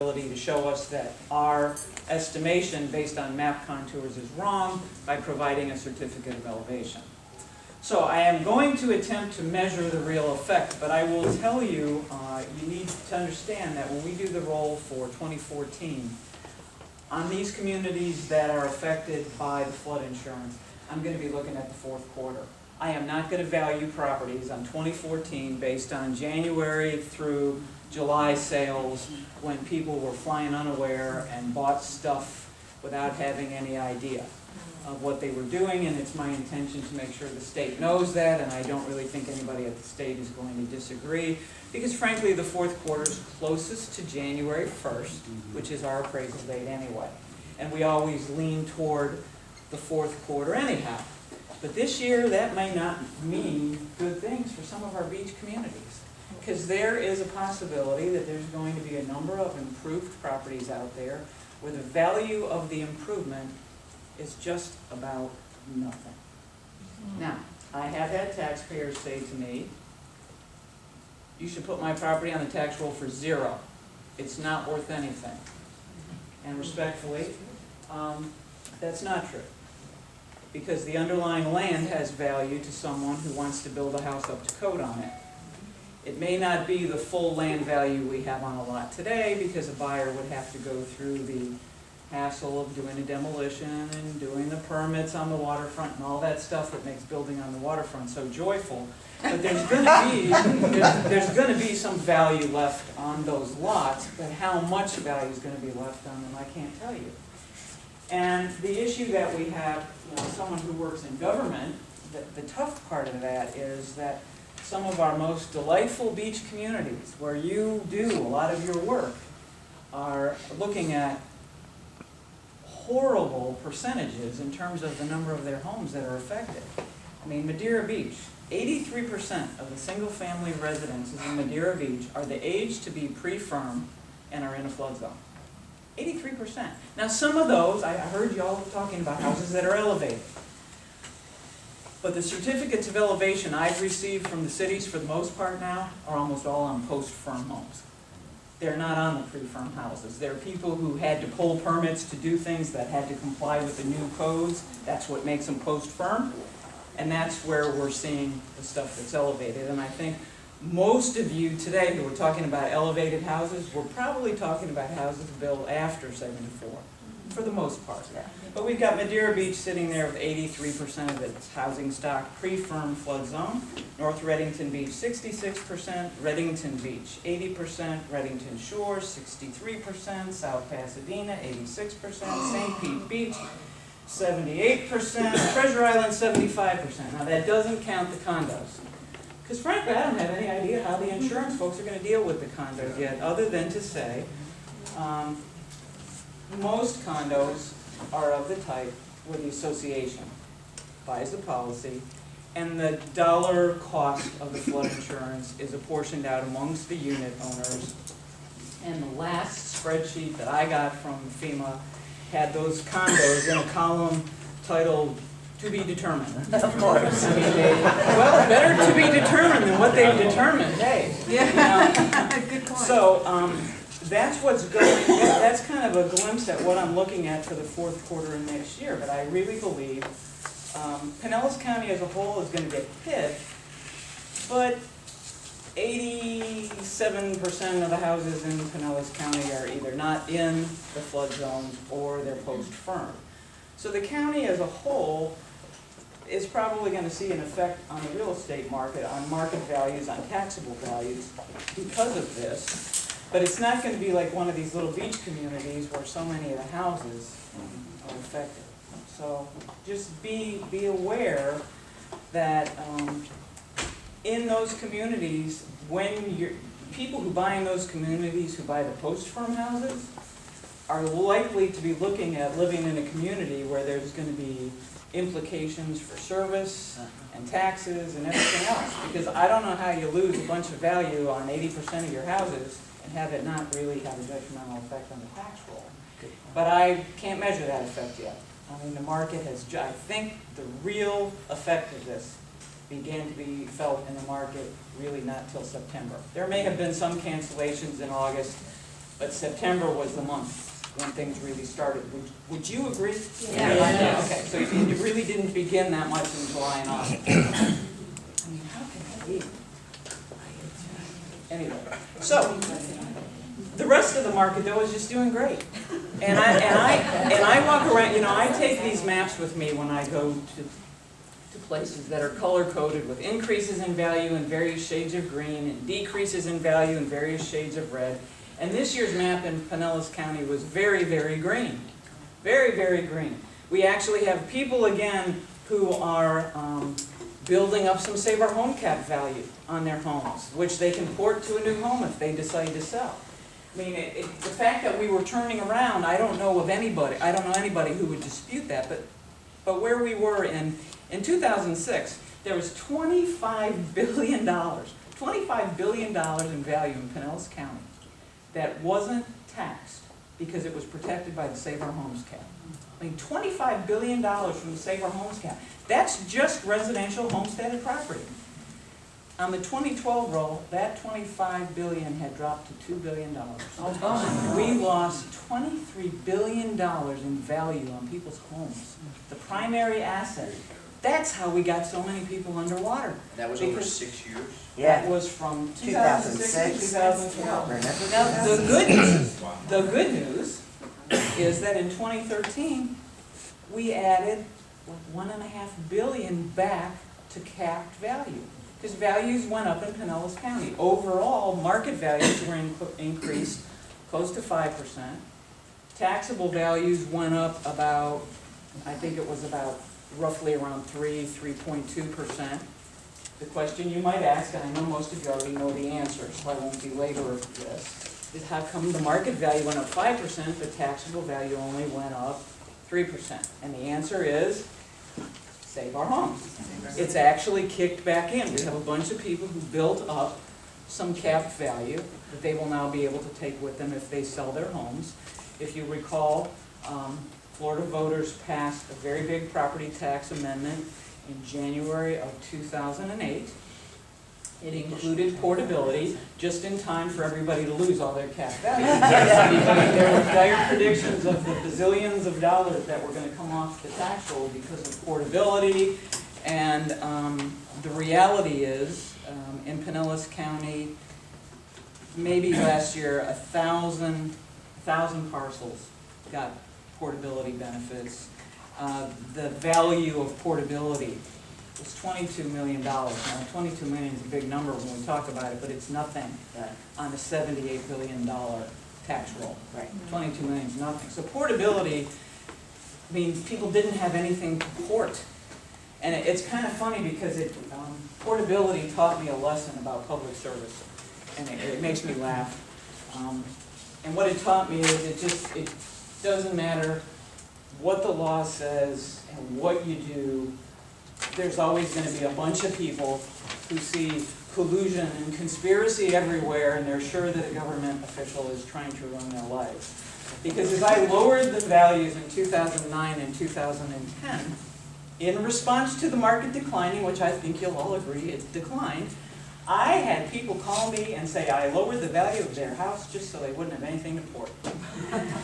ability to show us that our estimation based on map contours is wrong by providing a certificate of elevation. So I am going to attempt to measure the real effect, but I will tell you, you need to understand that when we do the roll for 2014, on these communities that are affected by the flood insurance, I'm going to be looking at the fourth quarter. I am not going to value properties on 2014 based on January through July sales when people were flying unaware and bought stuff without having any idea of what they were doing, and it's my intention to make sure the state knows that, and I don't really think anybody at the state is going to disagree, because frankly the fourth quarter is closest to January 1st, which is our appraisal date anyway. And we always lean toward the fourth quarter anyhow. But this year that may not mean good things for some of our beach communities, because there is a possibility that there's going to be a number of improved properties out there where the value of the improvement is just about nothing. Now, I have had taxpayers say to me, you should put my property on the tax roll for 0. It's not worth anything. And respectfully, that's not true. Because the underlying land has value to someone who wants to build a house up to code on it. It may not be the full land value we have on a lot today, because a buyer would have to go through the hassle of doing a demolition and doing the permits on the waterfront and all that stuff that makes building on the waterfront so joyful. But there's going to be some value left on those lots, but how much value is going to be left on them, I can't tell you. And the issue that we have, someone who works in government, the tough part of that is that some of our most delightful beach communities, where you do a lot of your work, are looking at horrible percentages in terms of the number of their homes that are affected. I mean, Madeira Beach, 83% of the single-family residences in Madeira Beach are the age to be pre-firm and are in a flood zone. 83%. Now, some of those, I heard y'all talking about houses that are elevated. But the certificates of elevation I've received from the cities, for the most part now, are almost all on post-firm homes. They're not on the pre-firm houses. They're people who had to pull permits to do things that had to comply with the new codes. That's what makes them post-firm. And that's where we're seeing the stuff that's elevated. And I think most of you today who are talking about elevated houses, we're probably talking about houses built after '74, for the most part. But we've got Madeira Beach sitting there with 83% of its housing stock pre-firm flood zone. North Reddington Beach, 66%. Reddington Beach, 80%. Reddington Shores, 63%. South Pasadena, 86%. St. Pete Beach, 78%. Treasure Island, 75%. Now that doesn't count the condos. Because frankly, I don't have any idea how the insurance folks are going to deal with the condos yet, other than to say most condos are of the type where the association buys the policy and the dollar cost of the flood insurance is apportioned out amongst the unit owners. And the last spreadsheet that I got from FEMA had those condos in a column titled "To be determined." Of course. I mean, well, better to be determined than what they've determined. Hey. Yeah. Good point. So that's what's going. That's kind of a glimpse at what I'm looking at for the fourth quarter of next year. But I really believe Pinellas County as a whole is going to get hit, but 87% of the houses in Pinellas County are either not in the flood zones or they're post-firm. So the county as a whole is probably going to see an effect on the real estate market, on market values, on taxable values because of this. But it's not going to be like one of these little beach communities where so many of the houses are affected. So just be aware that in those communities, when people who buy in those communities who buy the post-firm houses are likely to be looking at living in a community where there's going to be implications for service and taxes and everything else. Because I don't know how you lose a bunch of value on 80% of your houses and have it not really have a detrimental effect on the tax roll. But I can't measure that effect yet. I mean, the market has, I think the real effect of this began to be felt in the market really not till September. There may have been some cancellations in August, but September was the month when things really started. Would you agree? Yeah. Yeah, okay, so you really didn't begin that much in July and August. I mean, how can that be? Anyway, so, the rest of the market though is just doing great. And I walk around, you know, I take these maps with me when I go to places that are color-coded with increases in value in various shades of green and decreases in value in various shades of red. And this year's map in Pinellas County was very, very green. Very, very green. We actually have people again who are building up some Save Our Home cap value on their homes, which they can port to a new home if they decide to sell. I mean, the fact that we were turning around, I don't know anybody who would dispute that, but where we were in 2006, there was $25 billion in value in Pinellas County that wasn't taxed because it was protected by the Save Our Homes cap. I mean, $25 billion from the Save Our Homes cap. That's just residential homesteaded property. On the 2012 roll, that $25 billion had dropped to $2 billion. We lost $23 billion in value on people's homes. The primary asset. That's how we got so many people underwater. That was over 6 years? That was from 2006 to 2012. Remember? Now, the good news is that in 2013, we added like $1.5 billion back to capped value. Because values went up in Pinellas County. Overall, market values were increased close to 5%. Taxable values went up about, I think it was about roughly around 3.2%. The question you might ask, and I know most of you already know the answer, so I won't belabor this, is how come the market value went up 5%, but taxable value only went up 3%? And the answer is, Save Our Homes. It's actually kicked back in. We have a bunch of people who built up some capped value that they will now be able to take with them if they sell their homes. If you recall, Florida voters passed a very big property tax amendment in January of 2008. It included portability just in time for everybody to lose all their capped value. There were dire predictions of the bazillions of dollars that were going to come off the tax roll because of portability. And the reality is, in Pinellas County, maybe last year, 1,000 parcels got portability benefits. The value of portability was $22 million. Now, $22 million is a big number when we talk about it, but it's nothing on a $78 billion tax roll. Right. $22 million is nothing. So portability, I mean, people didn't have anything to port. And it's kind of funny because portability taught me a lesson about public service. And it makes me laugh. And what it taught me is it doesn't matter what the law says and what you do, there's always going to be a bunch of people who see collusion and conspiracy everywhere, and they're sure that a government official is trying to ruin their lives. Because as I lowered the values in 2009 and 2010, in response to the market declining, which I think you'll all agree it declined, I had people call me and say I lowered the value of their house just so they wouldn't have anything to port. And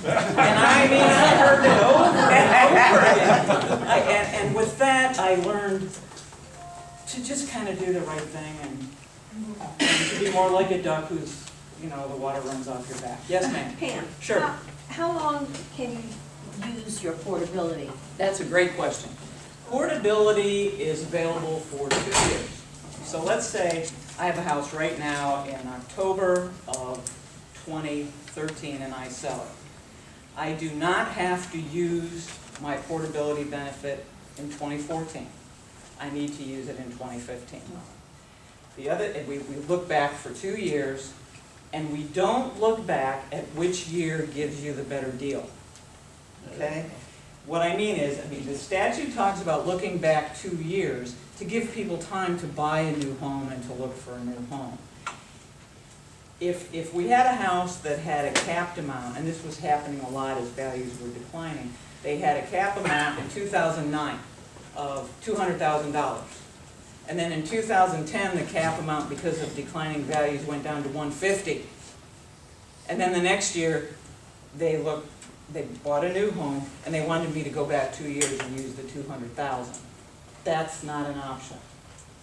I mean, I heard it over and over again. And with that, I learned to just kind of do the right thing and to be more like a duck who's, you know, the water runs off your back. Yes, ma'am? Pam. Sure. How long can you use your portability? That's a great question. Portability is available for 2 years. So let's say I have a house right now in October of 2013 and I sell it. I do not have to use my portability benefit in 2014. I need to use it in 2015. We look back for 2 years, and we don't look back at which year gives you the better deal. Okay? What I mean is, the statute talks about looking back 2 years to give people time to buy a new home and to look for a new home. If we had a house that had a capped amount, and this was happening a lot as values were declining, they had a cap amount in 2009 of $200,000. And then in 2010, the cap amount, because of declining values, went down to $150,000. And then the next year, they bought a new home, and they wanted me to go back 2 years and use the 200,000. That's not an option.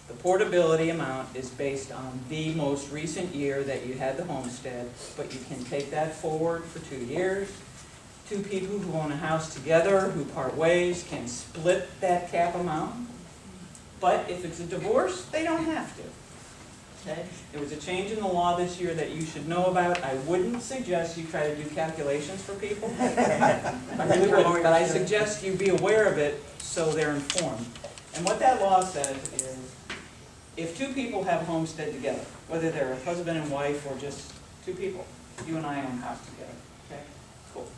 The portability amount is based on the most recent year that you had the homestead, but you can take that forward for 2 years. Two people who own a house together, who part ways, can split that cap amount. But if it's a divorce, they don't have to. Okay? There was a change in the law this year that you should know about. I wouldn't suggest you try to do calculations for people. I really wouldn't, but I suggest you be aware of it so they're informed. And what that law says is, if two people have a homestead together, whether they're a husband and wife or just two people, you and I own a house together, okay? Cool.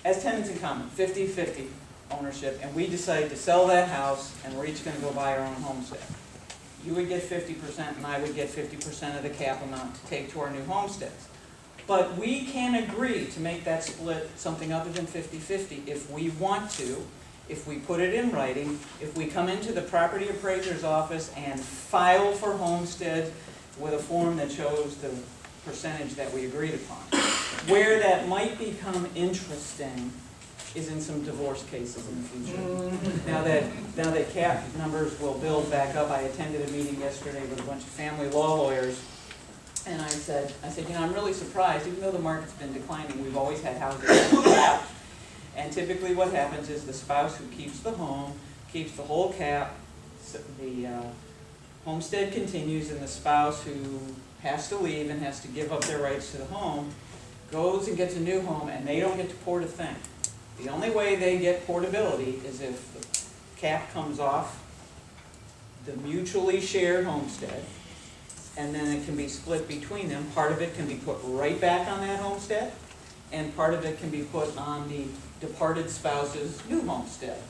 As tenants in common, 50-50 ownership, and we decide to sell that house, and we're each going to go buy our own homestead. You would get 50%, and I would get 50% of the cap amount to take to our new homesteads. But we can agree to make that split something other than 50-50 if we want to, if we put it in writing, if we come into the property appraiser's office and file for homestead with a form that shows the percentage that we agreed upon. Where that might become interesting is in some divorce cases in the future. Now that cap numbers will build back up, I attended a meeting yesterday with a bunch of family law lawyers, and I said, you know, I'm really surprised, even though the market's been declining, we've always had houses capped. And typically what happens is the spouse who keeps the home, keeps the whole cap, the homestead continues, and the spouse who has to leave and has to give up their rights to the home goes and gets a new home, and they don't get to port a thing. The only way they get portability is if the cap comes off the mutually shared homestead, and then it can be split between them. Part of it can be put right back on that homestead, and part of it can be put on the departed spouse's new homestead.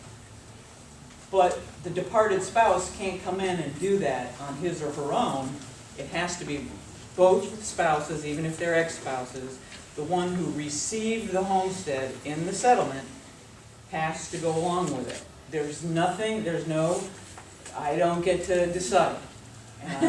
But the departed spouse can't come in and do that on his or her own. It has to be both spouses, even if they're ex-spouses. The one who received the homestead in the settlement has to go along with it. There's no, I don't get to decide. I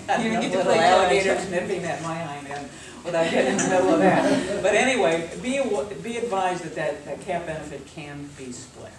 got enough little alligators nipping at my hind end without getting in the middle of that. But anyway, be advised that cap benefit can be split.